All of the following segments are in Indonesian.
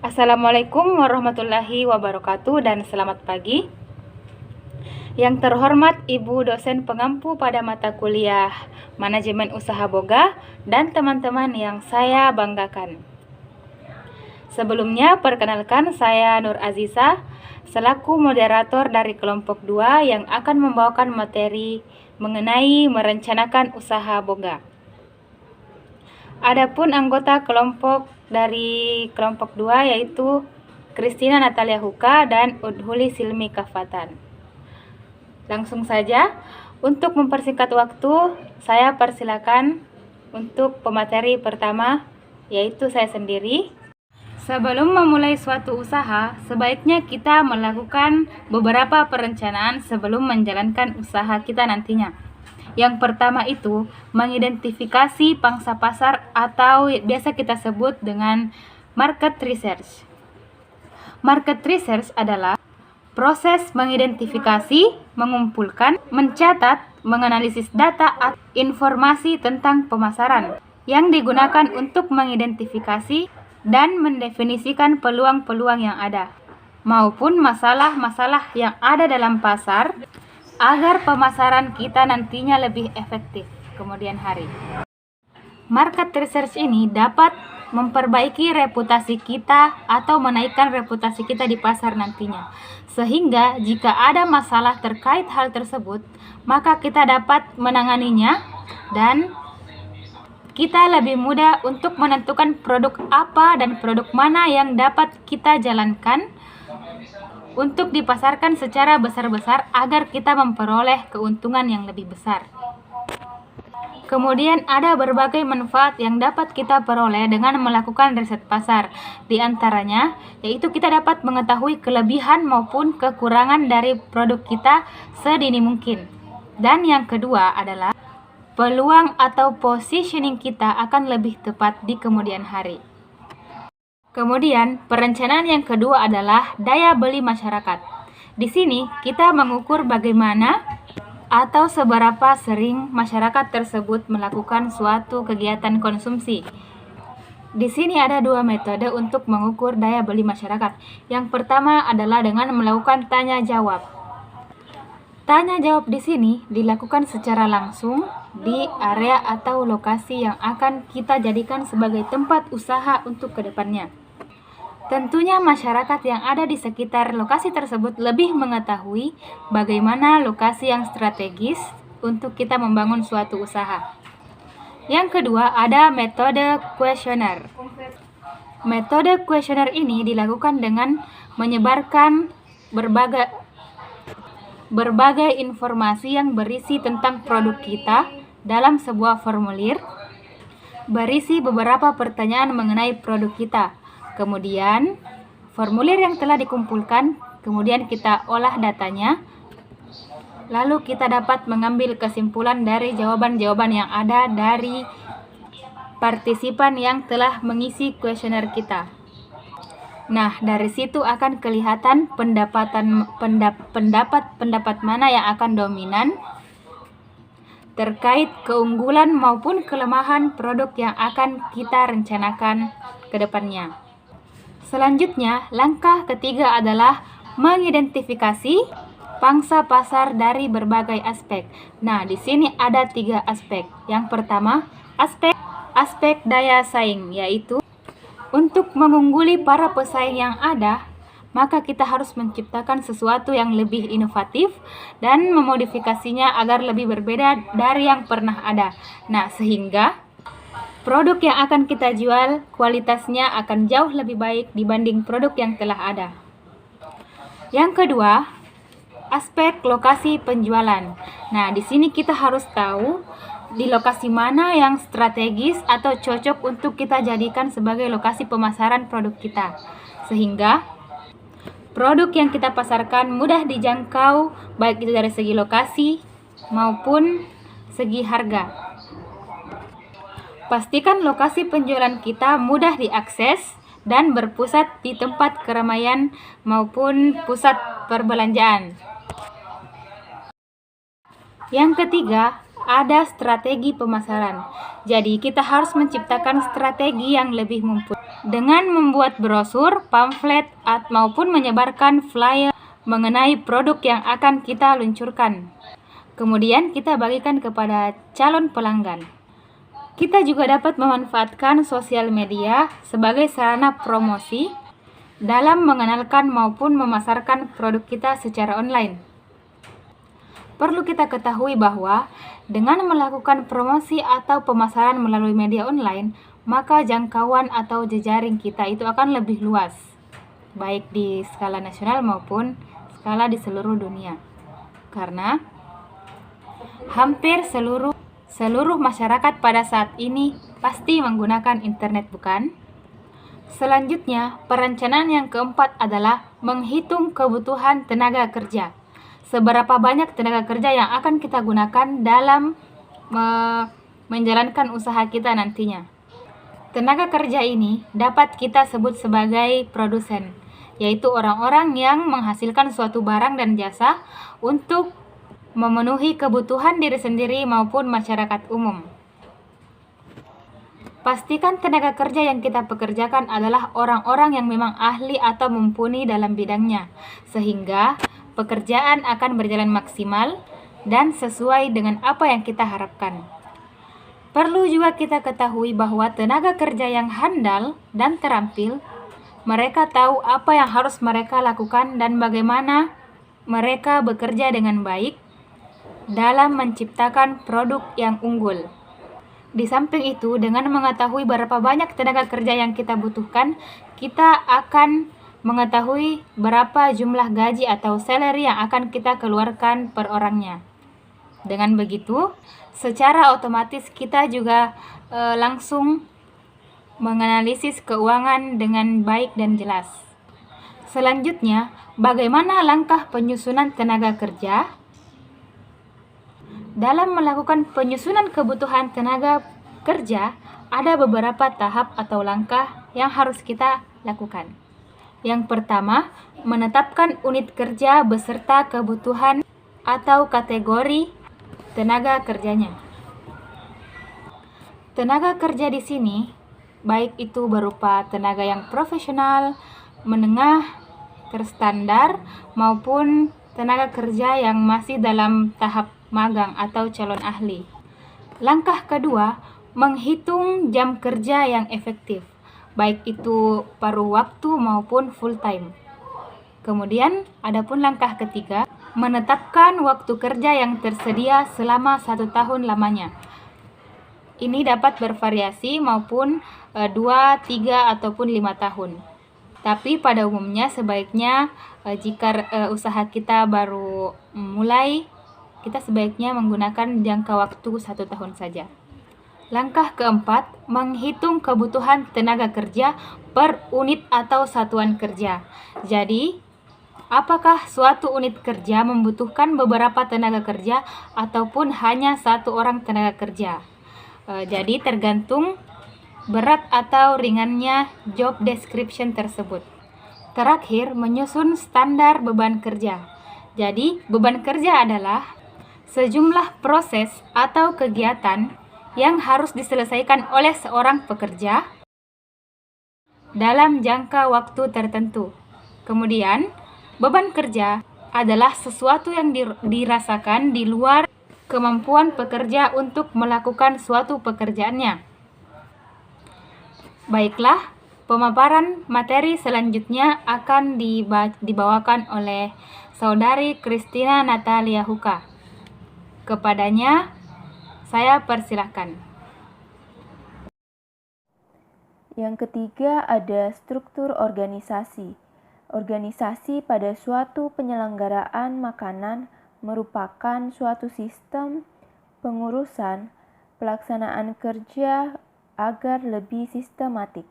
Assalamualaikum warahmatullahi wabarakatuh dan selamat pagi. Yang terhormat Ibu dosen pengampu pada mata kuliah Manajemen Usaha Boga dan teman-teman yang saya banggakan. Sebelumnya perkenalkan, saya Nur Aziza selaku moderator dari kelompok 2 yang akan membawakan materi mengenai merencanakan usaha boga. Adapun anggota kelompok dari kelompok 2 yaitu Christina Natalia Huka dan Udhuli Silmi Kafatan. Langsung saja, untuk mempersingkat waktu, saya persilakan untuk pemateri pertama, yaitu saya sendiri. Sebelum memulai suatu usaha, sebaiknya kita melakukan beberapa perencanaan sebelum menjalankan usaha kita nantinya. Yang pertama itu mengidentifikasi pangsa pasar atau biasa kita sebut dengan market research. Market research adalah proses mengidentifikasi, mengumpulkan, mencatat, menganalisis data atau informasi tentang pemasaran yang digunakan untuk mengidentifikasi dan mendefinisikan peluang-peluang yang ada maupun masalah-masalah yang ada dalam pasar agar pemasaran kita nantinya lebih efektif kemudian hari. Market research ini dapat memperbaiki reputasi kita atau menaikkan reputasi kita di pasar nantinya. Sehingga jika ada masalah terkait hal tersebut, maka kita dapat menanganinya dan kita lebih mudah untuk menentukan produk apa dan produk mana yang dapat kita jalankan untuk dipasarkan secara besar-besar agar kita memperoleh keuntungan yang lebih besar. Kemudian ada berbagai manfaat yang dapat kita peroleh dengan melakukan riset pasar. Di antaranya, yaitu kita dapat mengetahui kelebihan maupun kekurangan dari produk kita sedini mungkin. Dan yang kedua adalah peluang atau positioning kita akan lebih tepat di kemudian hari. Kemudian, perencanaan yang kedua adalah daya beli masyarakat. Di sini, kita mengukur bagaimana atau seberapa sering masyarakat tersebut melakukan suatu kegiatan konsumsi. Di sini ada dua metode untuk mengukur daya beli masyarakat. Yang pertama adalah dengan melakukan tanya jawab. Tanya jawab di sini dilakukan secara langsung di area atau lokasi yang akan kita jadikan sebagai tempat usaha untuk kedepannya. Tentunya masyarakat yang ada di sekitar lokasi tersebut lebih mengetahui bagaimana lokasi yang strategis untuk kita membangun suatu usaha. Yang kedua ada metode kuesioner. Metode kuesioner ini dilakukan dengan menyebarkan berbagai informasi yang berisi tentang produk kita dalam sebuah formulir, berisi beberapa pertanyaan mengenai produk kita. Kemudian, formulir yang telah dikumpulkan, kemudian kita olah datanya, lalu kita dapat mengambil kesimpulan dari jawaban-jawaban yang ada dari partisipan yang telah mengisi kuesioner kita. Nah, dari situ akan kelihatan pendapat mana yang akan dominan terkait keunggulan maupun kelemahan produk yang akan kita rencanakan ke depannya. Selanjutnya, langkah ketiga adalah mengidentifikasi pangsa pasar dari berbagai aspek. Nah, di sini ada 3 aspek. Yang pertama, aspek daya saing, yaitu untuk mengungguli para pesaing yang ada, maka kita harus menciptakan sesuatu yang lebih inovatif dan memodifikasinya agar lebih berbeda dari yang pernah ada. Nah, sehingga produk yang akan kita jual kualitasnya akan jauh lebih baik dibanding produk yang telah ada. Yang kedua, aspek lokasi penjualan. Nah, di sini kita harus tahu di lokasi mana yang strategis atau cocok untuk kita jadikan sebagai lokasi pemasaran produk kita. Sehingga produk yang kita pasarkan mudah dijangkau baik itu dari segi lokasi maupun segi harga. Pastikan lokasi penjualan kita mudah diakses dan berpusat di tempat keramaian maupun pusat perbelanjaan. Yang ketiga, ada strategi pemasaran. Jadi kita harus menciptakan strategi yang lebih mumpuni. dengan membuat brosur, pamflet, maupun menyebarkan flyer mengenai produk yang akan kita luncurkan. Kemudian kita bagikan kepada calon pelanggan. Kita juga dapat memanfaatkan sosial media sebagai sarana promosi dalam mengenalkan maupun memasarkan produk kita secara online. Perlu kita ketahui bahwa dengan melakukan promosi atau pemasaran melalui media online, maka jangkauan atau jejaring kita itu akan lebih luas, baik di skala nasional maupun skala di seluruh dunia. Karena hampir seluruh masyarakat pada saat ini pasti menggunakan internet, bukan? Selanjutnya, perencanaan yang keempat adalah menghitung kebutuhan tenaga kerja. Seberapa banyak tenaga kerja yang akan kita gunakan dalam menjalankan usaha kita nantinya. Tenaga kerja ini dapat kita sebut sebagai produsen, yaitu orang-orang yang menghasilkan suatu barang dan jasa untuk memenuhi kebutuhan diri sendiri maupun masyarakat umum. Pastikan tenaga kerja yang kita pekerjakan adalah orang-orang yang memang ahli atau mumpuni dalam bidangnya, sehingga pekerjaan akan berjalan maksimal dan sesuai dengan apa yang kita harapkan. Perlu juga kita ketahui bahwa tenaga kerja yang handal dan terampil, mereka tahu apa yang harus mereka lakukan dan bagaimana mereka bekerja dengan baik dalam menciptakan produk yang unggul. Di samping itu, dengan mengetahui berapa banyak tenaga kerja yang kita butuhkan, kita akan mengetahui berapa jumlah gaji atau salary yang akan kita keluarkan per orangnya. Dengan begitu, secara otomatis kita juga langsung menganalisis keuangan dengan baik dan jelas. Selanjutnya, bagaimana langkah penyusunan tenaga kerja? Dalam melakukan penyusunan kebutuhan tenaga kerja, ada beberapa tahap atau langkah yang harus kita lakukan. Yang pertama, menetapkan unit kerja beserta kebutuhan atau kategori tenaga kerjanya. Tenaga kerja di sini, baik itu berupa tenaga yang profesional, menengah, terstandar, maupun tenaga kerja yang masih dalam tahap magang atau calon ahli. Langkah kedua, menghitung jam kerja yang efektif, baik itu paruh waktu maupun full time. Kemudian, adapun langkah ketiga, menetapkan waktu kerja yang tersedia selama 1 tahun lamanya. Ini dapat bervariasi maupun 2, 3, ataupun 5 tahun. Tapi pada umumnya sebaiknya jika usaha kita baru mulai, kita sebaiknya menggunakan jangka waktu 1 tahun saja. Langkah keempat, menghitung kebutuhan tenaga kerja per unit atau satuan kerja. Jadi, apakah suatu unit kerja membutuhkan beberapa tenaga kerja ataupun hanya 1 orang tenaga kerja? Jadi, tergantung berat atau ringannya job description tersebut. Terakhir, menyusun standar beban kerja. Jadi, beban kerja adalah sejumlah proses atau kegiatan yang harus diselesaikan oleh seorang pekerja dalam jangka waktu tertentu. Kemudian, beban kerja adalah sesuatu yang dirasakan di luar kemampuan pekerja untuk melakukan suatu pekerjaannya. Baiklah, pemaparan materi selanjutnya akan dibawakan oleh Saudari Christina Natalia Huka. Kepadanya, saya persilahkan. Yang ketiga ada struktur organisasi. Organisasi pada suatu penyelenggaraan makanan merupakan suatu sistem pengurusan pelaksanaan kerja agar lebih sistematik.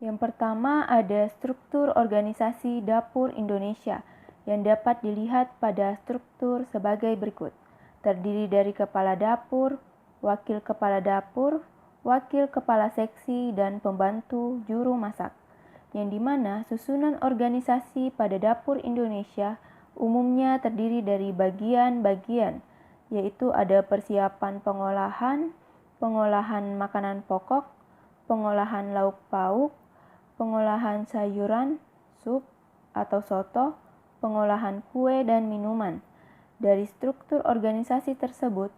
Yang pertama ada struktur organisasi dapur Indonesia yang dapat dilihat pada struktur sebagai berikut. Terdiri dari kepala dapur, wakil kepala dapur, wakil kepala seksi, dan pembantu juru masak, yang dimana susunan organisasi pada dapur Indonesia umumnya terdiri dari bagian-bagian, yaitu ada persiapan pengolahan makanan pokok, pengolahan lauk pauk, pengolahan sayuran, sup atau soto, pengolahan kue dan minuman. Dari struktur organisasi tersebut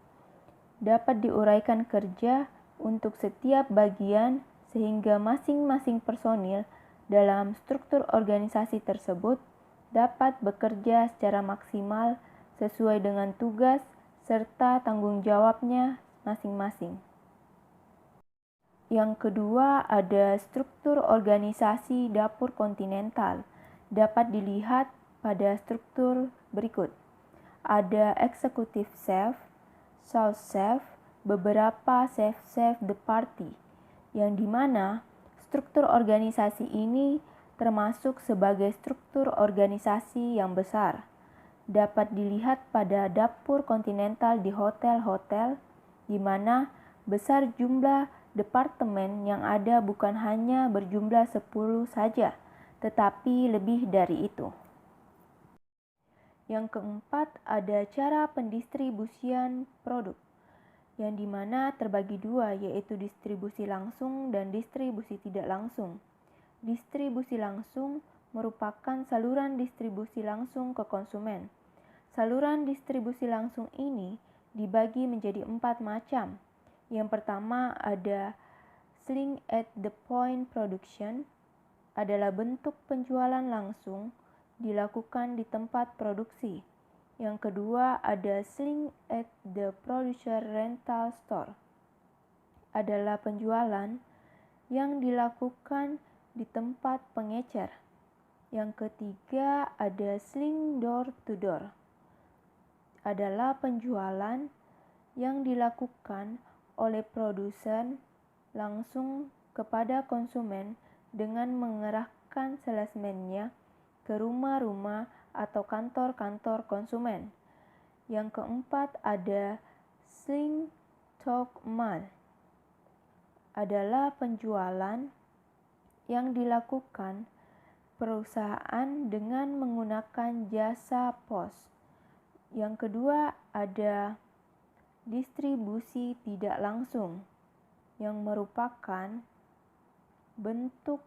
dapat diuraikan kerja untuk setiap bagian sehingga masing-masing personil dalam struktur organisasi tersebut dapat bekerja secara maksimal sesuai dengan tugas serta tanggung jawabnya masing-masing. Yang kedua, ada struktur organisasi dapur kontinental. Dapat dilihat pada struktur berikut. Ada executive chef, sous chef, beberapa chef de partie, yang dimana struktur organisasi ini termasuk sebagai struktur organisasi yang besar. Dapat dilihat pada dapur kontinental di hotel-hotel, di mana besar jumlah departemen yang ada bukan hanya berjumlah 10 saja, tetapi lebih dari itu. Yang keempat, ada cara pendistribusian produk, yang dimana terbagi dua, yaitu distribusi langsung dan distribusi tidak langsung. Distribusi langsung merupakan saluran distribusi langsung ke konsumen. Saluran distribusi langsung ini dibagi menjadi 4 macam. Yang pertama ada selling at the point production, adalah bentuk penjualan langsung dilakukan di tempat produksi. Yang kedua ada selling at the producer rental store, adalah penjualan yang dilakukan di tempat pengecer. Yang ketiga ada selling door to door, adalah penjualan yang dilakukan oleh produsen langsung kepada konsumen dengan mengerahkan salesman-nya ke rumah-rumah atau kantor-kantor konsumen. Yang keempat ada selling through mail, adalah penjualan yang dilakukan perusahaan dengan menggunakan jasa pos. Yang kedua ada distribusi tidak langsung, yang merupakan bentuk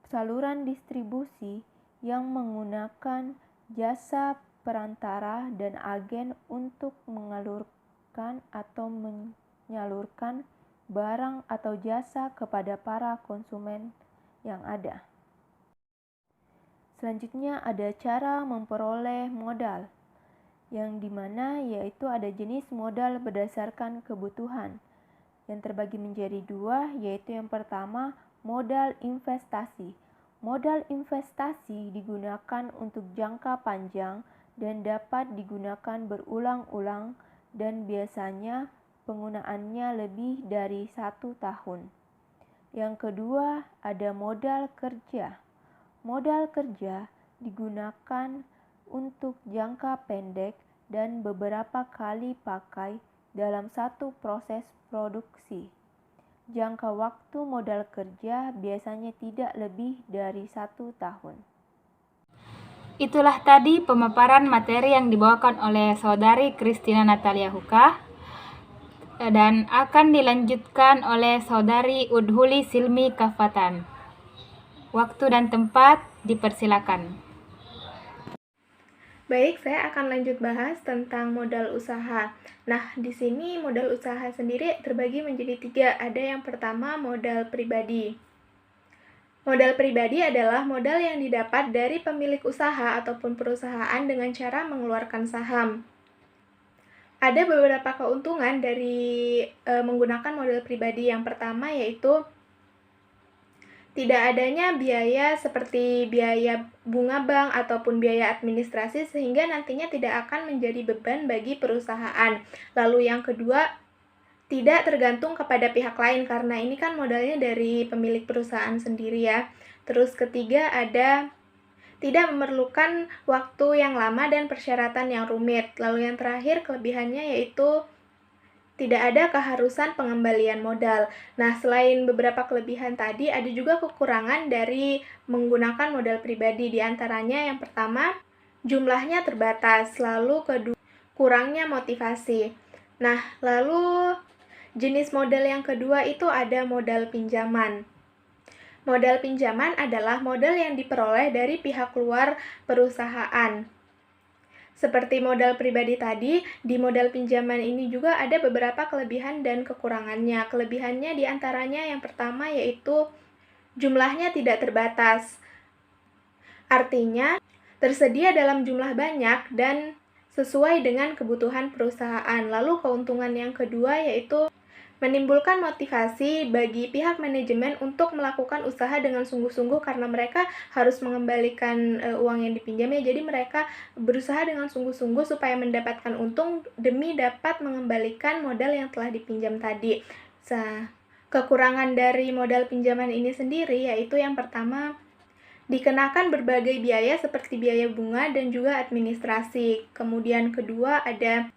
saluran distribusi yang menggunakan jasa perantara dan agen untuk mengalurkan atau menyalurkan barang atau jasa kepada para konsumen yang ada. Selanjutnya ada cara memperoleh modal, yang dimana yaitu ada jenis modal berdasarkan kebutuhan, yang terbagi menjadi dua, yaitu yang pertama modal investasi. Modal investasi digunakan untuk jangka panjang dan dapat digunakan berulang-ulang dan biasanya penggunaannya lebih dari 1 tahun. Yang kedua ada modal kerja. Modal kerja digunakan untuk jangka pendek dan beberapa kali pakai dalam satu proses produksi. Jangka waktu modal kerja biasanya tidak lebih dari 1 tahun. Itulah tadi pemaparan materi yang dibawakan oleh Saudari Christina Natalia Huka dan akan dilanjutkan oleh Saudari Udhuli Silmi Kafatan. Waktu dan tempat dipersilakan. Baik, saya akan lanjut bahas tentang modal usaha. Nah, di sini modal usaha sendiri terbagi menjadi 3. Ada yang pertama modal pribadi. Modal pribadi adalah modal yang didapat dari pemilik usaha ataupun perusahaan dengan cara mengeluarkan saham. Ada beberapa keuntungan dari menggunakan modal pribadi. Yang pertama yaitu tidak adanya biaya seperti biaya bunga bank ataupun biaya administrasi sehingga nantinya tidak akan menjadi beban bagi perusahaan. Lalu yang kedua, tidak tergantung kepada pihak lain karena ini kan modalnya dari pemilik perusahaan sendiri ya. Terus ketiga ada tidak memerlukan waktu yang lama dan persyaratan yang rumit. Lalu yang terakhir kelebihannya yaitu tidak ada keharusan pengembalian modal. Nah, selain beberapa kelebihan tadi, ada juga kekurangan dari menggunakan modal pribadi. Di antaranya yang pertama, jumlahnya terbatas. Lalu kedua, kurangnya motivasi. Nah, lalu Jenis modal yang kedua itu ada modal pinjaman. Modal pinjaman adalah modal yang diperoleh dari pihak luar perusahaan. Seperti modal pribadi tadi, di modal pinjaman ini juga ada beberapa kelebihan dan kekurangannya. Kelebihannya diantaranya yang pertama yaitu jumlahnya tidak terbatas. Artinya, tersedia dalam jumlah banyak dan sesuai dengan kebutuhan perusahaan. Lalu keuntungan yang kedua yaitu menimbulkan motivasi bagi pihak manajemen untuk melakukan usaha dengan sungguh-sungguh karena mereka harus mengembalikan uang yang dipinjamnya. Jadi mereka berusaha dengan sungguh-sungguh supaya mendapatkan untung demi dapat mengembalikan modal yang telah dipinjam tadi. Kekurangan dari modal pinjaman ini sendiri yaitu yang pertama, dikenakan berbagai biaya seperti biaya bunga dan juga administrasi. Kemudian kedua ada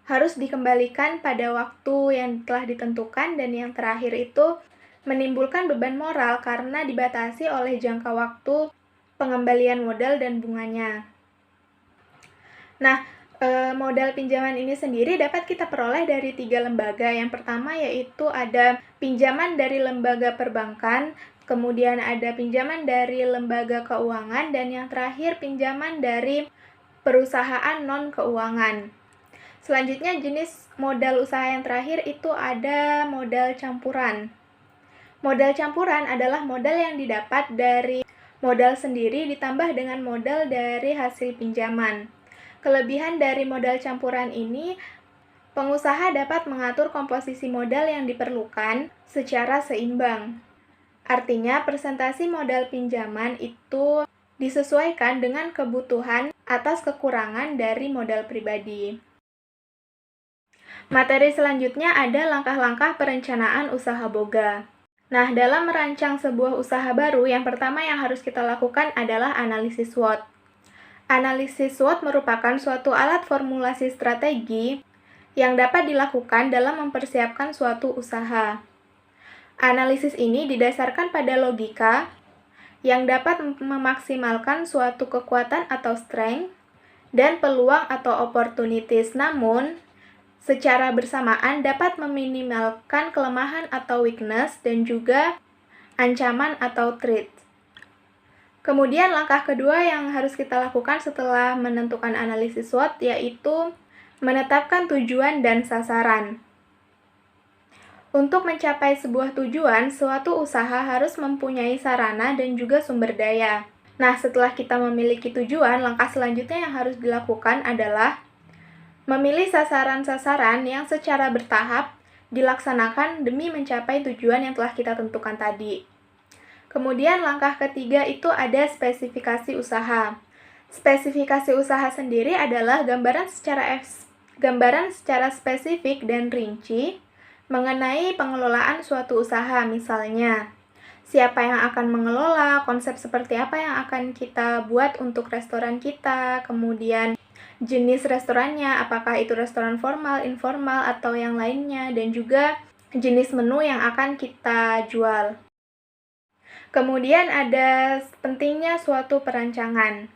harus dikembalikan pada waktu yang telah ditentukan, dan yang terakhir itu menimbulkan beban moral karena dibatasi oleh jangka waktu pengembalian modal dan bunganya. Nah, modal pinjaman ini sendiri dapat kita peroleh dari 3 lembaga. Yang pertama yaitu ada pinjaman dari lembaga perbankan, kemudian ada pinjaman dari lembaga keuangan, dan yang terakhir pinjaman dari perusahaan non-keuangan. Selanjutnya jenis modal usaha yang terakhir itu ada modal campuran. Modal campuran adalah modal yang didapat dari modal sendiri ditambah dengan modal dari hasil pinjaman. Kelebihan dari modal campuran ini, pengusaha dapat mengatur komposisi modal yang diperlukan secara seimbang. Artinya, presentasi modal pinjaman itu disesuaikan dengan kebutuhan atas kekurangan dari modal pribadi. Materi selanjutnya ada langkah-langkah perencanaan usaha boga. Nah, dalam merancang sebuah usaha baru, yang pertama yang harus kita lakukan adalah analisis SWOT. Analisis SWOT merupakan suatu alat formulasi strategi yang dapat dilakukan dalam mempersiapkan suatu usaha. Analisis ini didasarkan pada logika yang dapat memaksimalkan suatu kekuatan atau strength dan peluang atau opportunities, namun secara bersamaan dapat meminimalkan kelemahan atau weakness dan juga ancaman atau threat. Kemudian langkah kedua yang harus kita lakukan setelah menentukan analisis SWOT yaitu menetapkan tujuan dan sasaran. Untuk mencapai sebuah tujuan, suatu usaha harus mempunyai sarana dan juga sumber daya. Nah, setelah kita memiliki tujuan, langkah selanjutnya yang harus dilakukan adalah memilih sasaran-sasaran yang secara bertahap dilaksanakan demi mencapai tujuan yang telah kita tentukan tadi. Kemudian langkah ketiga itu ada spesifikasi usaha. Spesifikasi usaha sendiri adalah gambaran secara spesifik dan rinci mengenai pengelolaan suatu usaha, misalnya siapa yang akan mengelola, konsep seperti apa yang akan kita buat untuk restoran kita, kemudian jenis restorannya, apakah itu restoran formal, informal, atau yang lainnya, dan juga jenis menu yang akan kita jual. Kemudian ada pentingnya suatu perancangan.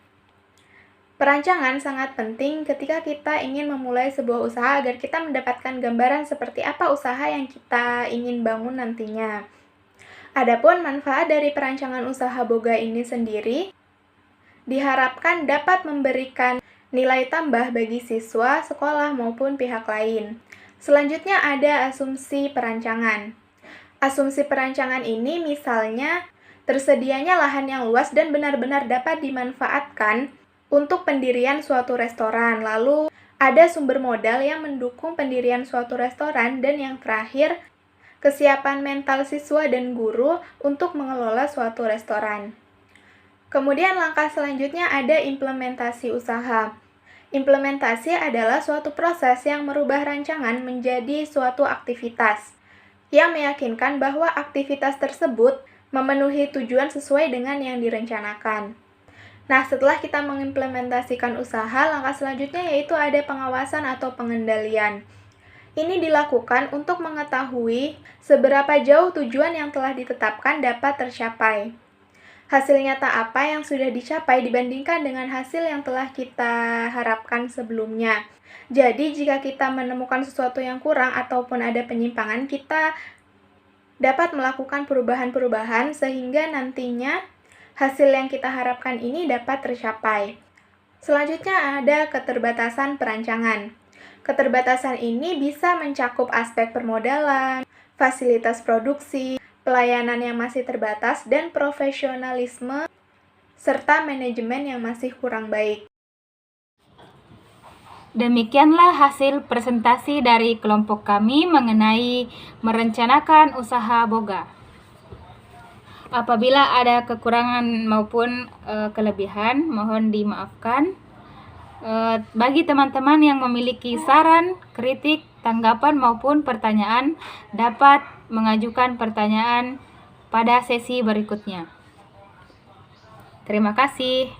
Perancangan sangat penting ketika kita ingin memulai sebuah usaha agar kita mendapatkan gambaran seperti apa usaha yang kita ingin bangun nantinya. Adapun manfaat dari perancangan usaha boga ini sendiri diharapkan dapat memberikan nilai tambah bagi siswa, sekolah, maupun pihak lain. Selanjutnya ada asumsi perancangan. Asumsi perancangan ini misalnya tersedianya lahan yang luas dan benar-benar dapat dimanfaatkan untuk pendirian suatu restoran. Lalu ada sumber modal yang mendukung pendirian suatu restoran, dan yang terakhir, kesiapan mental siswa dan guru untuk mengelola suatu restoran. Kemudian langkah selanjutnya ada implementasi usaha. Implementasi adalah suatu proses yang merubah rancangan menjadi suatu aktivitas yang meyakinkan bahwa aktivitas tersebut memenuhi tujuan sesuai dengan yang direncanakan. Nah, setelah kita mengimplementasikan usaha, langkah selanjutnya yaitu ada pengawasan atau pengendalian. Ini dilakukan untuk mengetahui seberapa jauh tujuan yang telah ditetapkan dapat tercapai. Hasil nyata apa yang sudah dicapai dibandingkan dengan hasil yang telah kita harapkan sebelumnya. Jadi, jika kita menemukan sesuatu yang kurang ataupun ada penyimpangan, kita dapat melakukan perubahan-perubahan sehingga nantinya hasil yang kita harapkan ini dapat tercapai. Selanjutnya ada keterbatasan perancangan. Keterbatasan ini bisa mencakup aspek permodalan, fasilitas produksi, pelayanan yang masih terbatas, dan profesionalisme, serta manajemen yang masih kurang baik. Demikianlah hasil presentasi dari kelompok kami mengenai merencanakan usaha boga. Apabila ada kekurangan maupun kelebihan, mohon dimaafkan. Bagi teman-teman yang memiliki saran, kritik, tanggapan maupun pertanyaan, dapat mengajukan pertanyaan pada sesi berikutnya. Terima kasih.